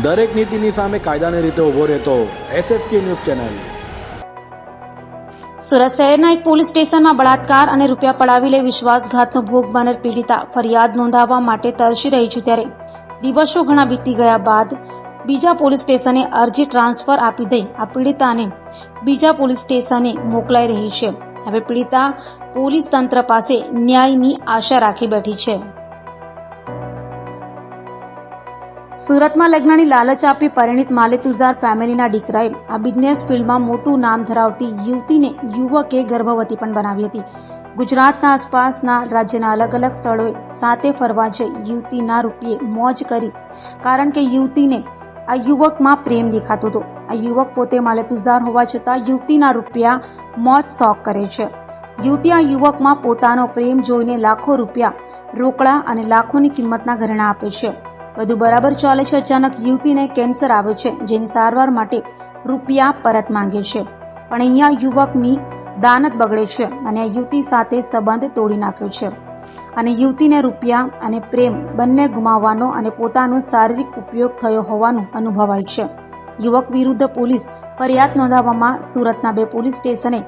દરેક નીતિની સામે કાયદાની રીતે ઊભો રહેતો SSK ન્યૂઝ ચેનલ। સુરત શહેરના એક પોલીસ સ્ટેશનમાં બળાત્કાર અને રૂપિયા પડાવી લઈ વિશ્વાસઘાતનો ભોગ બનેલ પીડિતા ફરિયાદ નોંધાવવા માટે તરસી રહી છે, ત્યારે દિવસો ઘણા વીતી ગયા બાદ બીજા પોલીસ સ્ટેશને અરજી ટ્રાન્સફર આપી દઈ આ પીડિતાને બીજા પોલીસ સ્ટેશને મોકલાઈ રહી છે। હવે પીડિતા પોલીસ તંત્ર પાસે ન્યાયની આશા રાખી બેઠી છે। સુરતમાં લગ્નની લાલચ આપી પરિણીત માલેતુજાર ફેમિલીના દીકરાએ આ બિઝનેસ ફિલ્ડમાં મોટું નામ ધરાવતી યુવતીને યુવકે ગર્ભવતી પણ બનાવી હતી। ગુજરાતના આસપાસના રાજ્યના અલગ અલગ સ્થળોએ સાથે ફરવા જઈ યુવતીના રૂપિયે મોજ કરી, કારણ કે યુવતીને આ યુવકમાં પ્રેમ દેખાતો હતો। આ યુવક પોતે માલેતુજાર હોવા છતાં યુવતીના રૂપિયા મોજ શોખ કરે છે। યુવતી આ યુવકમાં પોતાનો પ્રેમ જોઈને લાખો રૂપિયા રોકડા અને લાખોની કિંમતના ઘરેણાં આપે છે। બધું બરાબર ચાલે છે, અચાનક યુવતીને કેન્સર આવે છે, જેની સારવાર માટે રૂપિયા પરત માંગે છે, પણ અહીંયા યુવકની દાનત બગડે છે અને આ યુવતી સાથે સંબંધ તોડી નાખ્યો છે અને યુવતીને રૂપિયા અને પ્રેમ બંને ગુમાવવાનો અને પોતાનો શારીરિક ઉપયોગ થયો હોવાનું અનુભવાય છે। યુવક વિરુદ્ધ પોલીસ ફરિયાદ નોંધાવવામાં સુરતના 2 પોલીસ સ્ટેશને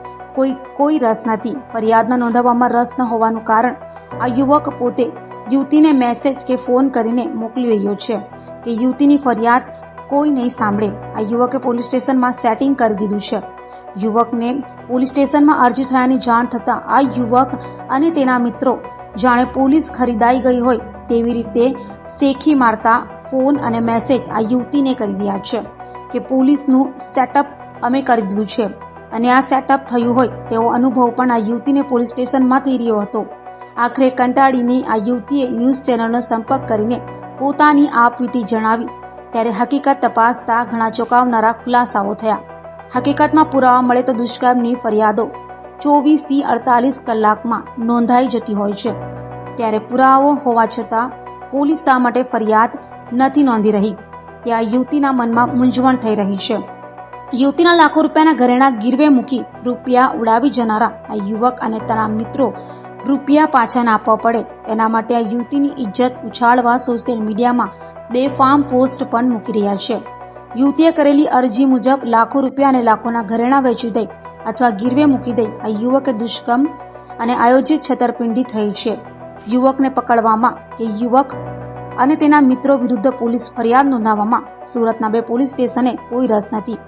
કોઈ રસ નથી। ફરિયાદ નોંધાવવામાં રસ ન હોવાનું કારણ આ યુવક પોતે યુવતીને મેસેજ કે ફોન કરીને મોકલી રહ્યો છે કે યુવતીની ફરિયાદ કોઈ નહીં સાંભળે। આ યુવકે પોલીસ સ્ટેશનમાં સેટિંગ કરી દીધું છે। યુવકને પોલીસ સ્ટેશનમાં અરજી થયાની જાણ થતાં આ યુવક અને તેના મિત્રો જાણે પોલીસ ખરીદાઈ ગઈ હોય તેવી રીતે શેખી મારતા ફોન અને મેસેજ આ યુવતીને કરી રહ્યા છે કે પોલીસનું સેટઅપ અમે કરી દીધું છે અને આ સેટઅપ થયું હોય તેવો અનુભવ પણ આ યુવતીને પોલીસ સ્ટેશનમાં થઈ રહ્યો હતો। આખરે કંટાળીને આ યુવતીએ ન્યૂઝ ચેનલનો સંપર્ક કરીને પોતાની આપવીતી જણાવી, ત્યારે હકીકત તપાસતા ઘણા ચોંકાવનારા ખુલાસાઓ થયા। હકીકતમાં પુરાવા મળે તો દુષ્કર્મની ફરિયાદો 24 થી 48 કલાકમાં નોંધાઈ જતી હોય છે, ત્યારે પુરાવો હોવા છતાં પોલીસ શા માટે ફરિયાદ નથી નોંધી રહી, ત્યાં યુવતીના મનમાં મૂંઝવણ થઈ રહી છે। યુવતીના લાખો રૂપિયાના ઘરેણાં ગીરવે મૂકી રૂપિયા ઉડાવી જનારા આ યુવક અને તેના મિત્રો રૂપિયા પાછા ના આપવા પડે તેના માટે આ યુવતીની ઇજ્જત ઉછાળવા સોશિયલ મીડિયામાં બેફામ પોસ્ટ પણ મૂકી રહ્યા છે। યુવતીએ કરેલી અરજી મુજબ લાખો રૂપિયા અને લાખોના ઘરેણાં વેચી દઈ અથવા ગીરવે મૂકી દઈ આ યુવકે દુષ્કર્મ અને આયોજિત છેતરપિંડી થઈ છે। યુવકને પકડવામાં કે યુવક અને તેના મિત્રો વિરુદ્ધ પોલીસ ફરિયાદ નોંધાવવામાં સુરતના 2 પોલીસ સ્ટેશને કોઈ રસ નથી।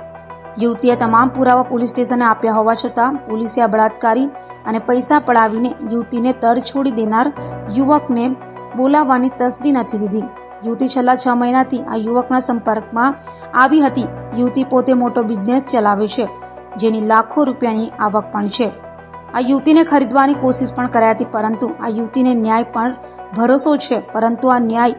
યુવતીએ તમામ પુરાવા પોલીસ સ્ટેશને આપ્યા હોવા છતાં પોલીસે આ બળાત્કારી અને પૈસા પડાવીને યુવતીને તર છોડી દેનાર યુવકને બોલાવવાની તસદી નથી દીધી। યુવતી છેલ્લા 6 મહિનાથી આ યુવકના સંપર્કમાં આવી હતી। યુવતી પોતે મોટો બિઝનેસ ચલાવે છે, જેની લાખો રૂપિયાની આવક પણ છે। આ યુવતીને ખરીદવાની કોશિશ પણ કરાઈ હતી, પરંતુ આ યુવતીને ન્યાય પર ભરોસો છે, પરંતુ આ ન્યાય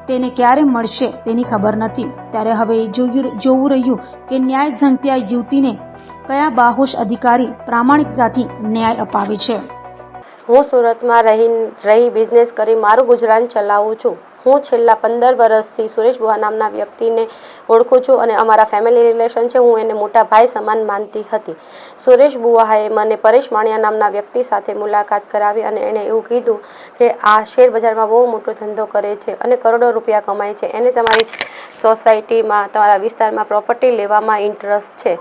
તેને ક્યારે મળશે તેની ખબર નથી। ત્યારે હવે જોવું રહ્યું કે ન્યાય ઝંખતી આ યુવતીને કયા બાહોશ અધિકારી પ્રામાણિકતાથી ન્યાય અપાવે છે। હું સુરતમાં રહી બિઝનેસ કરી મારું ગુજરાન ચલાવું છું। હું છેલ્લા 15 વર્ષથી સુરેશ બુઆ નામના વ્યક્તિને ઓળખું છું અને અમારા ફેમિલી રિલેશન છે। હું એને મોટા ભાઈ સમાન માનતી હતી। સુરેશ બુઆએ મને પરેશ માણિયા નામના વ્યક્તિ સાથે મુલાકાત કરાવી અને એણે એવું કીધું કે આ શેર બજારમાં બહુ મોટો ધંધો કરે છે અને કરોડો રૂપિયા કમાય છે, એને તમારી સોસાયટીમાં તમારા વિસ્તારમાં પ્રોપર્ટી લેવામાં ઇન્ટરેસ્ટ છે।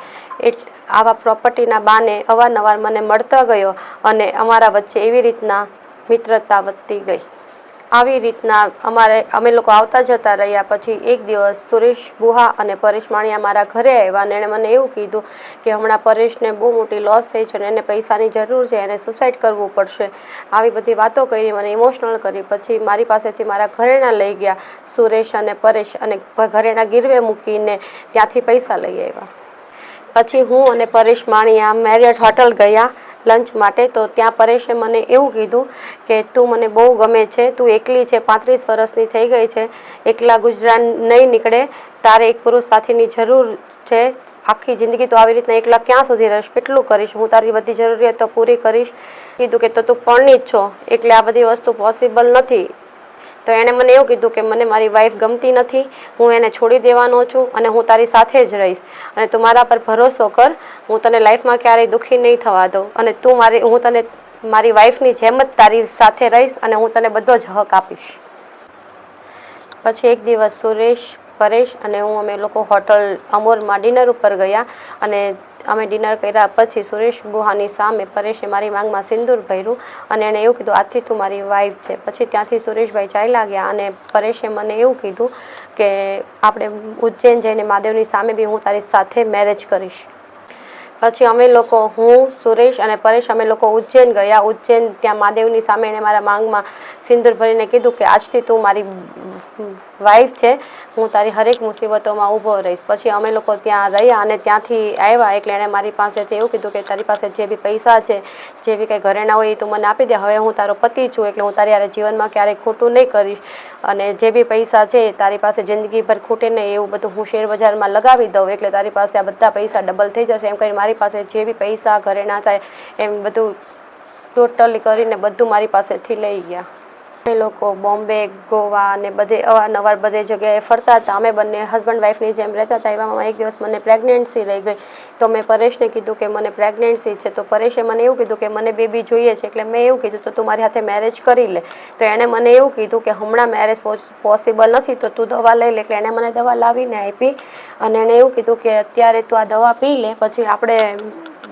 આવા પ્રોપર્ટીના બાને અવારનવાર મને મળતા ગયો અને અમારા વચ્ચે એવી રીતના મિત્રતા વધતી ગઈ। આવી રીતના અમે લોકો આવતા જતા રહ્યા। પછી એક દિવસ સુરેશ બુહા અને પરેશ માણિયા મારા ઘરે આવ્યા અને એણે મને એવું કીધું કે હમણાં પરેશને બહુ મોટી લોસ થઈ છે અને એને પૈસાની જરૂર છે, એને સુસાઇડ કરવું પડશે। આવી બધી વાતો કરી, મને ઇમોશનલ કરી। પછી મારી પાસેથી મારા ઘરેણાં લઈ ગયા સુરેશ અને પરેશ, અને ઘરેણાં ગીરવે મૂકીને ત્યાંથી પૈસા લઈ આવ્યા। પછી હું અને પરેશ માણિયા મેરિયટ હોટલ ગયા લંચ માટે। તો ત્યાં પરેશે મને એવું કીધું કે તું મને બહુ ગમે છે, તું એકલી છે, 35 વર્ષની થઈ ગઈ છે, એકલા ગુજરાન નહીં નીકળે, તારે એક પુરુષ સાથીની જરૂર છે। આખી જિંદગી તો આવી રીતના એકલા ક્યાં સુધી રહીશ, કેટલું કરીશ, હું તારી બધી જરૂરિયાતો પૂરી કરીશ। કીધું કે તો તું પરણી જ છો, એટલે આ બધી વસ્તુ પોસિબલ નથી। તો એણે મને એવું કીધું કે મને મારી વાઈફ ગમતી નથી, હું એને છોડી દેવાનો છું અને હું તારી સાથે જ રહીશ અને તું મારા પર ભરોસો કર, હું તને લાઈફમાં ક્યારેય દુઃખી નહીં થવા દઉં અને હું તને મારી વાઈફની જેમ જ તારી સાથે રહીશ અને હું તને બધો જ હક આપીશ। પછી એક દિવસ સુરેશ પરેશ અને હું અમે લોકો હોટલ અમોરમાં ડિનર ઉપર ગયા અને અમે ડિનર કર્યા પછી સુરેશ બુહાની સામે પરેશે મારી માંગમાં સિંદૂર ભર્યું અને એણે એવું કીધું આજથી તું મારી વાઈફ છે. પછી ત્યાંથી સુરેશભાઈ ચાલ્યા ગયા અને પરેશે મને એવું કીધું કે આપણે ઉજ્જૈન જઈને મહાદેવની સામે બી હું તારી સાથે મેરેજ કરીશ. પછી અમે લોકો હું સુરેશ અને પરેશ અમે લોકો ઉજ્જૈન ગયા. ઉજ્જૈન ત્યાં મહાદેવની સામે એણે મારા માંગમાં સિંદૂર ભરીને કીધું કે આજથી તું મારી વાઈફ છે, હું તારી હરેક મુસીબતોમાં ઊભો રહીશ. પછી અમે લોકો ત્યાં રહ્યા અને ત્યાંથી આવ્યા એટલે એણે મારી પાસેથી એવું કીધું કે તારી પાસે જે બી પૈસા છે, જે બી કંઈ ઘરેણા હોય એ તું મને આપી દે. હવે હું તારો પતિ છું એટલે હું તારી હારે જીવનમાં ક્યારેય ખોટું નહીં કરીશ અને જે બી પૈસા છે તારી પાસે જિંદગીભર ખૂટે નહીં એવું બધું હું શેર બજારમાં લગાવી દઉં એટલે તારી પાસે આ બધા પૈસા ડબલ થઈ જશે. એમ કરીને મારી પાસે જે બી પૈસા ઘરેણા થાય એમ બધું ટોટલી કરીને બધું મારી પાસેથી લઈ ગયા. અમે લોકો બોમ્બે, ગોવા અને બધે અવારનવાર બધે જગ્યાએ ફરતા હતા. અમે બંને હસબન્ડ વાઈફની જેમ રહેતા હતા. એવામાં એક દિવસ મને પ્રેગ્નન્સી રહી ગઈ તો મેં પરેશને કીધું કે મને પ્રેગ્નન્સી છે. તો પરેશે મને એવું કીધું કે મને બેબી જોઈએ છે. એટલે મેં એવું કીધું તો તું મારી સાથે મેરેજ કરી લે. તો એણે મને એવું કીધું કે હમણાં મેરેજ પોસિબલ નથી તો તું દવા લઈ લે. એટલે એણે મને દવા લાવીને આપી અને એણે એવું કીધું કે અત્યારે તું આ દવા પી લે, પછી આપણે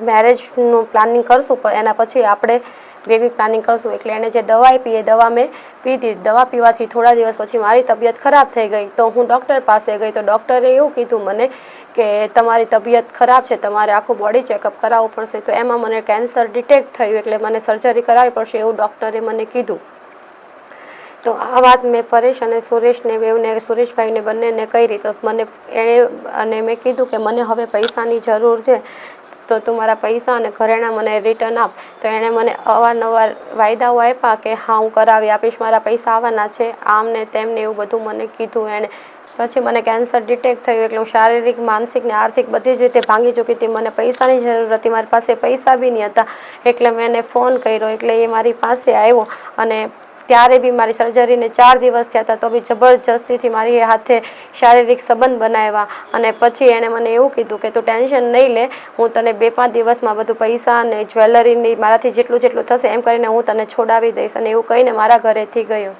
મેરેજનું પ્લાનિંગ કરશું, એના પછી આપણે બેબી પ્લાનિંગ કરશું. એટલે એણે જે દવા આપી એ દવા મેં પીધી. દવા પીવાથી થોડા દિવસ પછી મારી તબિયત ખરાબ થઈ ગઈ તો હું ડૉક્ટર પાસે ગઈ. તો ડૉક્ટરે એવું કીધું મને કે તમારી તબિયત ખરાબ છે, તમારે આખું બોડી ચેકઅપ કરાવવું પડશે. તો એમાં મને કેન્સર ડિટેક્ટ થયું એટલે મને સર્જરી કરાવવી પડશે એવું ડૉક્ટરે મને કીધું. તો આ વાત મેં પરેશ અને સુરેશને બેવને સુરેશભાઈને બંનેને કરી. તો મને એણે અને મેં કીધું કે મને હવે પૈસાની જરૂર છે તો તું મારા પૈસા અને ઘરેણાં મને રિટર્ન આપ. તો એણે મને અવારનવાર વાયદાઓ આપ્યા કે હા હું કરાવી આપીશ, મારા પૈસા આવવાના છે, આમ ને તેમને એવું બધું મને કીધું એણે. પછી મને કેન્સર ડિટેક્ટ થયું એટલે હું શારીરિક, માનસિક ને આર્થિક બધી જ રીતે ભાંગી ચૂકી હતી. મને પૈસાની જરૂર હતી, મારી પાસે પૈસા બી નહીં હતા. એટલે મેં એને ફોન કર્યો એટલે એ મારી પાસે આવ્યો અને ત્યારે બી મારી સર્જરીને 4 દિવસ થયા હતા તો બી જબરજસ્તીથી મારી હાથે શારીરિક સંબંધ બનાવ્યા. અને પછી એણે મને એવું કીધું કે તું ટેન્શન નહીં લે, હું તને 2-5 દિવસમાં બધું પૈસા અને જ્વેલરીની મારાથી જેટલું થશે એમ કરીને હું તને છોડાવી દઈશ. અને એવું કહીને મારા ઘરેથી ગયો.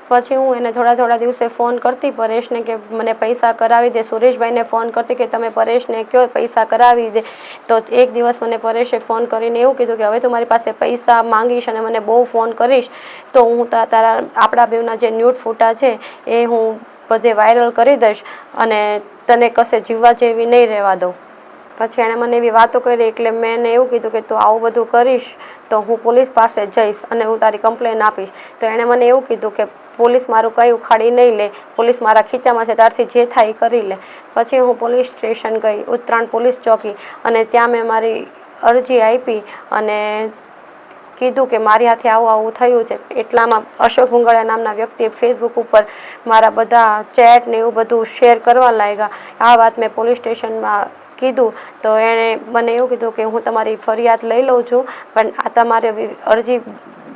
પછી હું એને થોડા દિવસે ફોન કરતી પરેશને કે મને પૈસા કરાવી દે. સુરેશભાઈને ફોન કરતી કે તમે પરેશને કહો પૈસા કરાવી દે. તો એક દિવસ મને પરેશે ફોન કરીને એવું કીધું કે હવે તું મારી પાસે પૈસા માંગીશ અને મને બહુ ફોન કરીશ તો હું તારા આપણા બેવના જે ન્યૂડ ફોટા છે એ હું બધે વાયરલ કરી દઈશ અને તને કશે જીવવા જેવી નહીં રહેવા દઉં. પછી એણે મને એવી વાતો કરી એટલે મેં એને એવું કીધું કે તું આવું બધું કરીશ તો હું પોલીસ પાસે જઈશ અને હું તારી કમ્પ્લેન આપીશ. તો એણે મને એવું કીધું કે પોલીસ મારું કંઈ ઉખાડી નહીં લે, પોલીસ મારા ખીચામાં છે, તારથી જે થાય એ કરી લે. પછી હું પોલીસ સ્ટેશન ગઈ, ઉત્તરાયણ પોલીસ ચોકી, અને ત્યાં મેં મારી અરજી આપી અને કીધું કે મારી હાથે આવું થયું છે. એટલામાં અશોક ભુંગળિયા નામના વ્યક્તિએ ફેસબુક ઉપર મારા બધા ચેટ ને એવું બધું શેર કરવા લાગ્યા. આ વાત મેં પોલીસ સ્ટેશનમાં કીધું તો એણે મને એવું કીધું કે હું તમારી ફરિયાદ લઈ લઉં છું પણ આ તમારે અરજી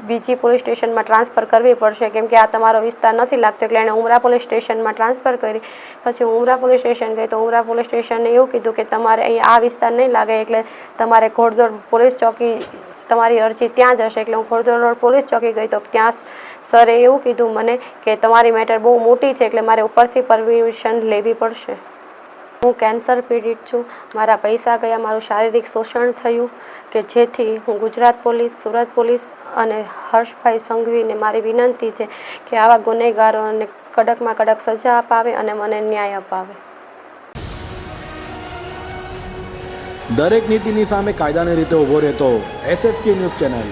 બીજી પોલીસ સ્ટેશનમાં ટ્રાન્સફર કરવી પડશે કેમ કે આ તમારો વિસ્તાર નથી લાગતો. એટલે એણે ઉમરા પોલીસ સ્ટેશનમાં ટ્રાન્સફર કરી. પછી હું ઉમરા પોલીસ સ્ટેશન ગઈ તો ઉમરા પોલીસ સ્ટેશને એવું કીધું કે તમારે અહીં આ વિસ્તાર નહીં લાગે એટલે તમારે ઘોડદોડ પોલીસ ચોકી તમારી અરજી ત્યાં જ હશે. એટલે હું ઘોડદોડ રોડ પોલીસ ચોકી ગઈ તો ત્યાં સરે એવું કીધું મને કે તમારી મેટર બહુ મોટી છે એટલે મારે ઉપરથી પરમિશન લેવી પડશે. હું કેન્સર પીડિત છું, મારા પૈસા ગયા, મારું શારીરિક શોષણ થયું કે જેથી હું ગુજરાત પોલીસ, સુરત પોલીસ અને હર્ષભાઈ સંઘવીને મારી વિનંતી છે કે આવા ગુનેગારોને કડકમાં કડક સજા અપાવે અને મને ન્યાય અપાવે. દરેક નીતિની સામે કાયદાની રીતે ઊભો રહેતો SSK ન્યૂઝ ચેનલ